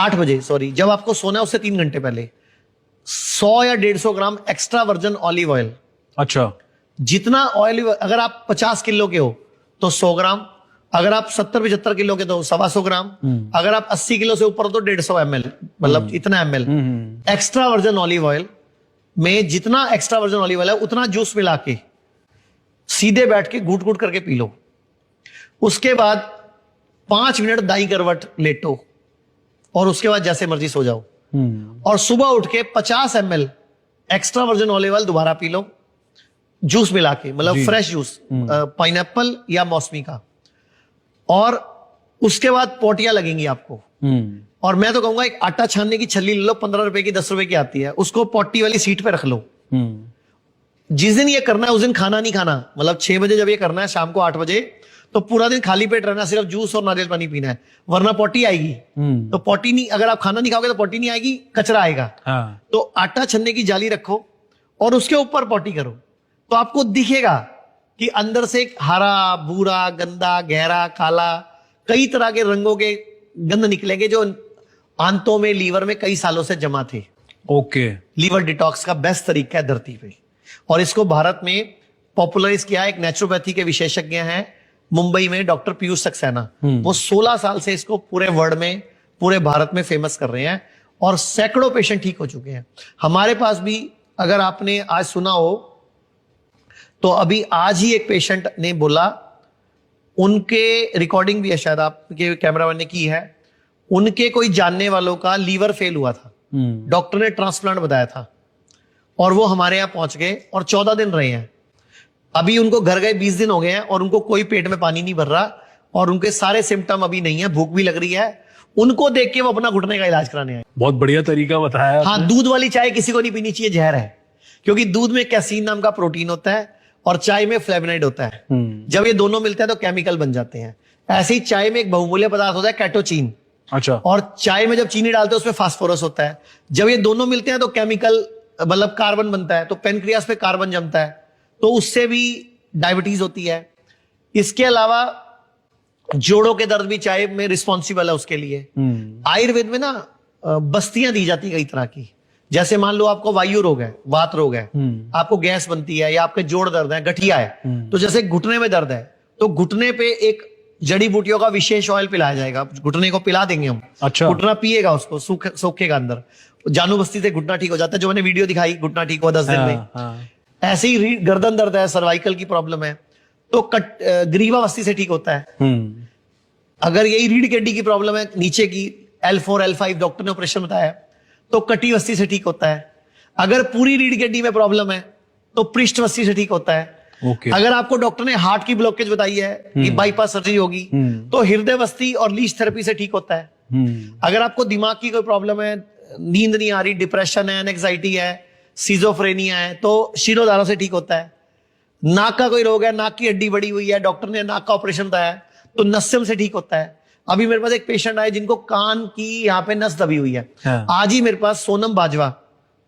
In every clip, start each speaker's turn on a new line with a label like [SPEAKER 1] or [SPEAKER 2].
[SPEAKER 1] 8 बजे सॉरी, जब आपको सोना है उससे 3 घंटे पहले 100 या 150 ग्राम एक्स्ट्रा वर्जन ऑलिव ऑयल।
[SPEAKER 2] अच्छा,
[SPEAKER 1] जितना ऑयल, अगर आप 50 किलो के हो तो 100 ग्राम, अगर आप 70-75 किलो के तो 125 ग्राम, अगर आप 80 किलो से ऊपर हो तो 150 ml, मतलब इतना ml extra version olive oil में। जितना एक्स्ट्रा वर्जन ऑलिव ऑयल है उतना जूस मिला के सीधे बैठ के घूट घूट करके पी लो। उसके बाद 5 मिनट दाई करवट लेटो और उसके बाद जैसे मर्जी सो जाओ। और सुबह उठ के 50 ml extra version olive oil दोबारा पी लो, जूस मिला के, मतलब फ्रेश जूस, पाइनएप्पल या मौसमी का। और उसके बाद पोटियां लगेंगी आपको। और मैं तो कहूंगा एक आटा छानने की छल्ली ले लो, 15 रुपए की, 10 रुपए की आती है, उसको पोटी वाली सीट पे रख लो। जिस दिन ये करना है उस दिन खाना नहीं खाना, मतलब 6 बजे जब ये करना है शाम को 8 बजे, तो पूरा दिन खाली पेट रहना, सिर्फ जूस और नारियल पानी पीना है, वरना पोटी आएगी। तो पोटी नहीं, अगर आप खाना नहीं खाओगे तो पोटी नहीं आएगी, कचरा आएगा।
[SPEAKER 2] हाँ।
[SPEAKER 1] तो आटा छन्ने की जाली रखो और उसके ऊपर पोटी करो, तो आपको दिखेगा कि अंदर से एक हरा, भूरा, गंदा, गहरा, काला, कई तरह के रंगों के गंध निकलेंगे जो आंतों में, लीवर में कई सालों से जमा थे।
[SPEAKER 2] ओके।
[SPEAKER 1] लीवर डिटॉक्स का बेस्ट तरीका है धरती पे, और इसको भारत में पॉपुलराइज किया एक नेचुरोपैथी के विशेषज्ञ हैं मुंबई में, डॉक्टर पीयूष सक्सेना। वो 16 साल से इसको पूरे वर्ल्ड में, पूरे भारत में फेमस कर रहे हैं और सैकड़ों पेशेंट ठीक हो चुके हैं। हमारे पास भी, अगर आपने आज सुना हो तो अभी आज ही एक पेशेंट ने बोला, उनके रिकॉर्डिंग भी है, शायद आपके कैमरामैन ने की है, उनके कोई जानने वालों का लीवर फेल हुआ था, डॉक्टर ने ट्रांसप्लांट बताया था, और वो हमारे यहाँ पहुंच गए और 14 दिन रहे हैं। अभी उनको घर गए 20 दिन हो गए हैं और उनको कोई पेट में पानी नहीं भर रहा और उनके सारे सिम्टम अभी नहीं है, भूख भी लग रही है। उनको देख के वो अपना घुटने का इलाज कराने आए।
[SPEAKER 2] बहुत बढ़िया तरीका बताया।
[SPEAKER 1] हाँ, दूध वाली चाय किसी को नहीं पीनी चाहिए, जहर है, क्योंकि दूध में कैसीन नाम का प्रोटीन होता है और चाय में फ्लेवोनाइड होता है। जब ये दोनों मिलते हैं तो केमिकल बन जाते हैं। ऐसे ही चाय में एक बहुमूल्य पदार्थ होता है कैटोचीन।
[SPEAKER 2] अच्छा।
[SPEAKER 1] और चाय में जब चीनी डालते हैं उसमें फास्फोरस होता है। जब ये दोनों मिलते हैं तो केमिकल, मतलब कार्बन बनता है, तो पेनक्रियास पे कार्बन जमता है, तो उससे भी डायबिटीज होती है। इसके अलावा जोड़ों के दर्द भी चाय में रिस्पॉन्सिबल है उसके लिए। आयुर्वेद में ना बस्तियां दी जाती है कई तरह की। जैसे मान लो आपको वायु रोग है, वात रोग है, आपको गैस बनती है, या आपके जोड़ दर्द है, गठिया है, तो जैसे घुटने में दर्द है तो घुटने पे एक जड़ी बूटियों का विशेष ऑयल पिलाया जाएगा, घुटने को पिला देंगे हम।
[SPEAKER 2] अच्छा।
[SPEAKER 1] घुटना पिएगा, उसको सूखेगा अंदर, जानू बस्ती से घुटना ठीक हो जाता है, जो मैंने वीडियो दिखाई, घुटना ठीक हुआ 10 दिन में।
[SPEAKER 2] हाँ।
[SPEAKER 1] ऐसे ही गर्दन दर्द है, सर्वाइकल की प्रॉब्लम है, तो ग्रीवा बस्ती से ठीक होता है। अगर यही रीढ़ की हड्डी की प्रॉब्लम है नीचे की, L4 L5 डॉक्टर ने ऑपरेशन बताया, तो कटी वस्ती से ठीक होता है। अगर पूरी रीढ़ की हड्डी में प्रॉब्लम है तो पृष्ठ वस्ती से ठीक होता है।
[SPEAKER 2] Okay.
[SPEAKER 1] अगर आपको डॉक्टर ने हार्ट की ब्लॉकेज बताई है कि बाईपास सर्जरी होगी, तो हृदय वस्ती और लीच थेरेपी से ठीक होता है। अगर आपको दिमाग की कोई प्रॉब्लम है, नींद नहीं आ रही, डिप्रेशन है, एंजाइटी है, सिजोफ्रेनिया है, तो शिरोधारा से ठीक होता है। नाक का कोई रोग है, नाक की हड्डी बड़ी हुई है, डॉक्टर ने नाक का ऑपरेशन बताया, तो नस्यम से ठीक होता है। अभी मेरे पास एक पेशेंट आए जिनको कान की यहाँ पे नस दबी हुई है।
[SPEAKER 2] हाँ।
[SPEAKER 1] आज ही मेरे पास सोनम बाजवा,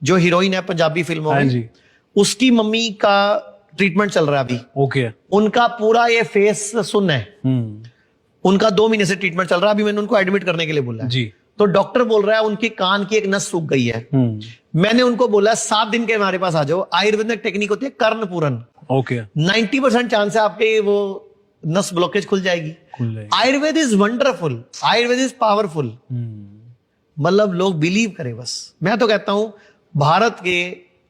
[SPEAKER 1] जो हीरोइन है पंजाबी फिल्मों
[SPEAKER 2] हाँ
[SPEAKER 1] में,
[SPEAKER 2] जी।
[SPEAKER 1] उसकी मम्मी का ट्रीटमेंट चल रहा है अभी।
[SPEAKER 2] ओके।
[SPEAKER 1] उनका पूरा ये फेस सुन्न है, उनका 2 महीने से ट्रीटमेंट चल रहा है। अभी मैंने उनको एडमिट करने के लिए बोला है
[SPEAKER 2] जी।
[SPEAKER 1] तो डॉक्टर बोल रहा है उनकी कान की एक नस सूख गई है। मैंने उनको बोला 7 दिन के हमारे पास आ जाओ। आयुर्वेदिक टेक्निक होती है कर्ण पूरन।
[SPEAKER 2] ओके।
[SPEAKER 1] 90% चांस है आपके वो नस ब्लॉकेज खुल जाएगी। Ayurveda is wonderful, Ayurveda is powerful. मतलब लोग बिलीव करें बस। मैं तो कहता हूं भारत के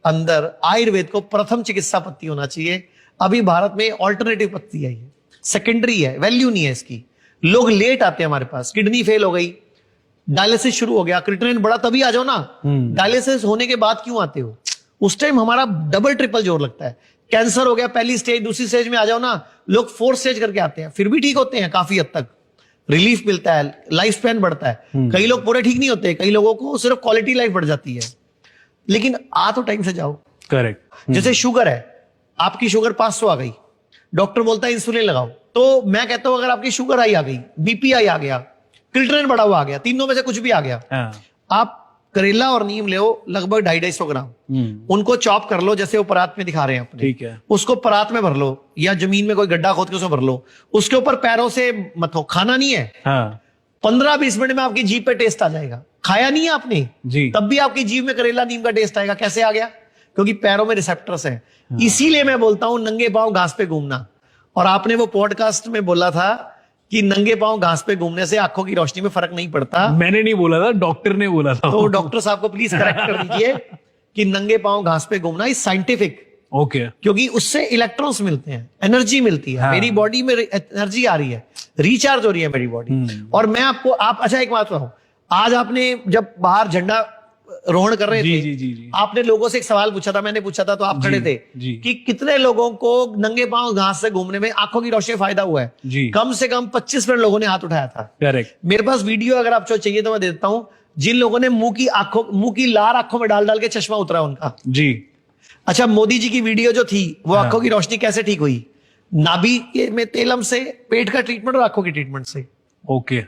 [SPEAKER 1] अंदर आयुर्वेद को प्रथम चिकित्सा पद्धति होना चाहिए। अभी भारत में ऑल्टरनेटिव पद्धति है, सेकेंडरी है, वैल्यू नहीं है इसकी। लोग लेट आते हैं हमारे पास, किडनी फेल हो गई, डायलिसिस शुरू हो गया, क्रिएटिनिन बढ़ा, तभी आ जाओ ना। डायलिसिस होने के बाद क्यों आते हो? उस टाइम हमारा डबल ट्रिपल जोर लगता है। कैंसर हो गया पहली स्टेज, दूसरी स्टेज में आ जाओ ना, लोग 4th स्टेज करके आते हैं, फिर भी ठीक होते हैं, काफी हद तक रिलीफ मिलता है, लाइफ स्पैन बढ़ता है। कई लोग पूरे ठीक नहीं होते, कई लोगों को सिर्फ क्वालिटी लाइफ बढ़ जाती है। लेकिन आ तो टाइम से जाओ।
[SPEAKER 2] करेक्ट।
[SPEAKER 1] जैसे शुगर है, आपकी शुगर 500 आ गई, डॉक्टर बोलता है इंसुलिन लगाओ, तो मैं कहता हूं अगर आपकी शुगर आई आ गई, बीपीआई आ गया, क्रिएटिनिन बढ़ा हुआ आ गया, तीनों में से कुछ भी आ गया, आप करेला और नीम ले लगभग 250-250 ग्राम, उनको चॉप कर लो जैसे वो परात में दिखा रहे हैं अपने।
[SPEAKER 2] ठीक है।
[SPEAKER 1] उसको परात में भर लो या जमीन में कोई गड्ढा खोद के उसमें भर लो, उसके ऊपर पैरों से मत हो, खाना नहीं है। 15-20 मिनट में आपकी जीभ पे टेस्ट आ जाएगा। खाया नहीं है आपने,
[SPEAKER 2] जी।
[SPEAKER 1] तब भी आपकी जीभ में करेला नीम का टेस्ट आएगा। कैसे आ गया? क्योंकि पैरों में रिसेप्टर्स हैं। इसीलिए मैं बोलता हूं नंगे पांव घास पे घूमना। और आपने वो पॉडकास्ट में बोला था कि नंगे पांव घास पे घूमने से आंखों की रोशनी में फर्क नहीं पड़ता।
[SPEAKER 2] मैंने नहीं बोला था, डॉक्टर ने बोला था।
[SPEAKER 1] तो डॉक्टर साहब को प्लीज करेक्ट कर दीजिए कि नंगे पांव घास पे घूमना इज साइंटिफिक,
[SPEAKER 2] ओके।
[SPEAKER 1] क्योंकि उससे इलेक्ट्रॉन्स मिलते हैं, एनर्जी मिलती है।
[SPEAKER 2] हाँ।
[SPEAKER 1] मेरी बॉडी में एनर्जी आ रही है, रिचार्ज हो रही है मेरी बॉडी। और मैं आपको अच्छा एक बात बताऊं, आज आपने जब बाहर झंडा रोहण कर रहे
[SPEAKER 2] जी,
[SPEAKER 1] थे,
[SPEAKER 2] जी, जी, जी।
[SPEAKER 1] आपने लोगों से एक सवाल पूछा था, मैंने पूछा था, तो आप
[SPEAKER 2] जी,
[SPEAKER 1] खड़े थे
[SPEAKER 2] जी।
[SPEAKER 1] कि कितने लोगों को नंगे पांव घास से घूमने में आंखों की रोशनी में फायदा हुआ है।
[SPEAKER 2] जी।
[SPEAKER 1] कम से कम 25 लोगों ने हाथ उठाया था।
[SPEAKER 2] करेक्ट।
[SPEAKER 1] मेरे पास वीडियो अगर आपको चाहिए तो मैं देता हूं, जिन लोगों ने मुंह की लार आंखों में डाल डाल के चश्मा उतरा उनका।
[SPEAKER 2] जी।
[SPEAKER 1] अच्छा, मोदी जी की वीडियो जो थी वो आंखों की रोशनी कैसे ठीक हुई? नाभि में तेलम से, पेट का ट्रीटमेंट और आंखों की ट्रीटमेंट से।
[SPEAKER 2] ओके।